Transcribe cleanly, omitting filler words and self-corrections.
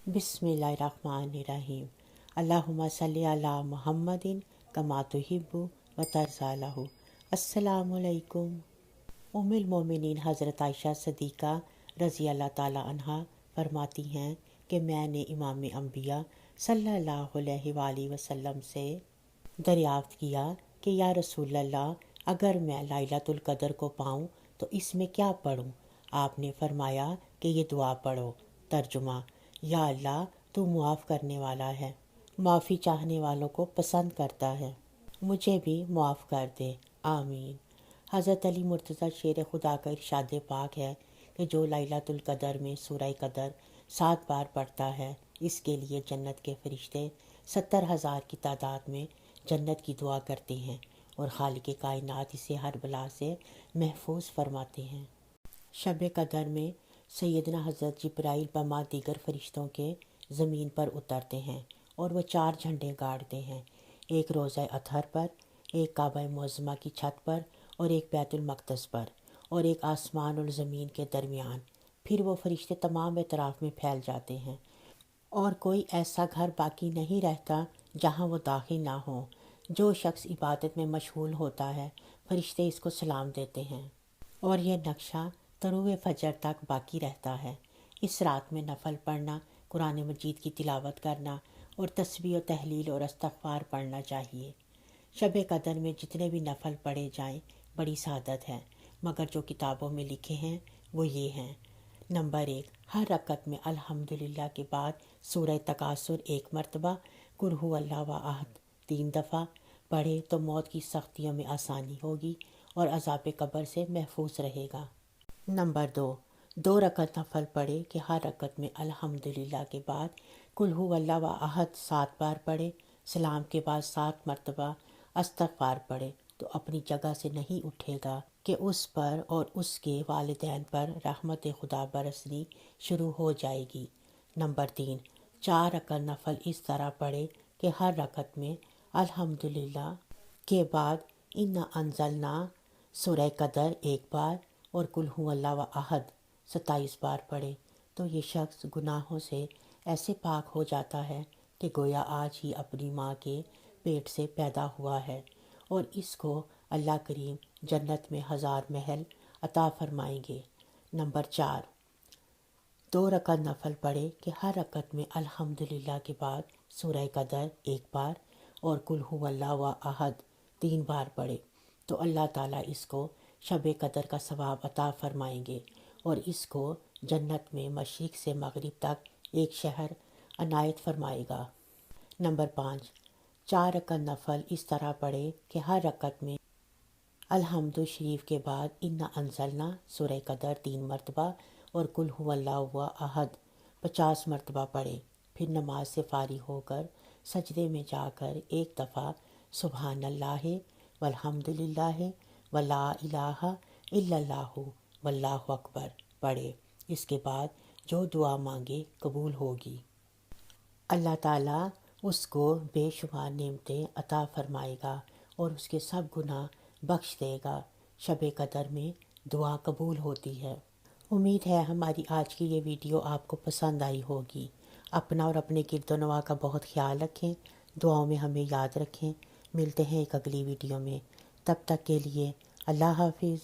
बिस्मिल्लाहिर्रहमानिर्रहीम। अल्लाहुम्मा सल्ली अला मुहम्मदिन कमा तुहिब्बु व तर्ज़ा। अस्सलामु अलैकुम। उम्मुल मोमिनीन हज़रत आयशा सिद्दीक़ा रज़ी अल्लाह ताला अन्हा फरमाती हैं कि मैंने इमाम अंबिया सल्लल्लाहु अलैहि वसल्लम से दरियाफ़्त किया कि या रसूल अल्लाह, अगर मैं लैलतुल क़द्र को पाऊँ तो इसमें क्या पढ़ूँ? आपने फरमाया कि ये दुआ पढ़ो। तर्जुमा: या अल्लाह, तू मुआफ़ करने वाला है, माफ़ी चाहने वालों को पसंद करता है, मुझे भी मुआफ़ कर दे, आमीन। हज़रत अली मुर्तज़ा शेर खुदा का इरशाद पाक है कि जो लैलतुल क़द्र में सूरह क़द्र 7 बार पढ़ता है, इसके लिए जन्नत के फरिश्ते 70,000 की तादाद में जन्नत की दुआ करते हैं और खालिक़ कायनात इसे हर बला से महफूज फरमाते हैं। शब क़द्र में सैयदना हज़रत जिब्राइल बमा दीगर फरिश्तों के ज़मीन पर उतरते हैं और वह 4 झंडे गाड़ते हैं, एक रोज़ा अतहर पर, एक काबा मुअज़्ज़मा की छत पर और एक बैतुल मक़दस पर और एक आसमान और ज़मीन के दरमियान। फिर वो फरिश्ते तमाम एतराफ़ में फैल जाते हैं और कोई ऐसा घर बाकी नहीं रहता जहाँ वो दाखिल ना हो। जो शख्स इबादत में मशगूल होता है, फरिश्ते इसको सलाम देते हैं और यह नक्शा तरूए फजर तक बाकी रहता है। इस रात में नफल पढ़ना, कुरान मजीद की तिलावत करना और तस्बीह और तहलील और इस्तग़फ़ार पढ़ना चाहिए। शब क़द्र में जितने भी नफल पढ़े जाएं बड़ी सआदत है, मगर जो किताबों में लिखे हैं वो ये हैं। नंबर 1, हर रकत में अल्हम्दुलिल्लाह के बाद सूरह तकासुर 1 मरतबा, कुल हु अल्लाहु अहद 3 दफ़ा पढ़े तो मौत की सख्तियों में आसानी होगी और अज़ाब कब्र से महफूज रहेगा। नंबर 2 रकत नफल पढ़े कि हर रकत में अल्हम्दुलिल्लाह के बाद कुल हु अल्लाहु अहद 7 बार पढ़े, सलाम के बाद 7 मरतबा इस्तग़फ़ार पढ़े तो अपनी जगह से नहीं उठेगा कि उस पर और उसके वालिदैन पर रहमत खुदा बरसनी शुरू हो जाएगी। नंबर 3 रकत नफल इस तरह पढ़े कि हर रकत में अल्हम्दुलिल्लाह के बाद इन्ना अंज़लना सूरह क़द्र 1 बार और कुल हु अल्लाहु अहद 27 बार पढ़े तो ये शख्स गुनाहों से ऐसे पाक हो जाता है कि गोया आज ही अपनी माँ के पेट से पैदा हुआ है और इसको अल्लाह करीम जन्नत में 1000 महल अता फरमाएंगे। नंबर 4 रकत नफल पढ़े कि हर रकत में अल्हम्दुलिल्लाह के बाद सूरह क़द्र 1 बार और कुल हु अल्लाहु अहद 3 बार पढ़े तो अल्लाह ताला इसको शब क़द्र का सवाब अता फरमाएंगे और इसको जन्नत में मशरिक़ से मगरिब तक एक शहर अनायत फरमाएगा। नंबर 5 रकत नफल इस तरह पढ़े कि हर रकत में अल्हम्दु शरीफ के बाद इन्ना अंज़लना सूरह क़द्र 3 मरतबा और कुल हु अल्लाहु अहद 50 मरतबा पढ़े। फिर नमाज से फारिग होकर सजदे में जाकर 1 दफ़ा सुबहानल्लाह वल्हम्दुलिल्लाह वला इलाहा इल्लल्लाहु वल्लाहु अकबर पढ़े। इसके बाद जो दुआ मांगे कबूल होगी। अल्लाह ताला उसको बेशुमार नेमतें अता फरमाएगा और उसके सब गुनाह बख्श देगा। शब क़द्र में दुआ कबूल होती है। उम्मीद है हमारी आज की ये वीडियो आपको पसंद आई होगी। अपना और अपने गिरदोनवा का बहुत ख्याल रखें, दुआओं में हमें याद रखें। मिलते हैं एक अगली वीडियो में, तब तक के लिए अल्लाह हाफिज़।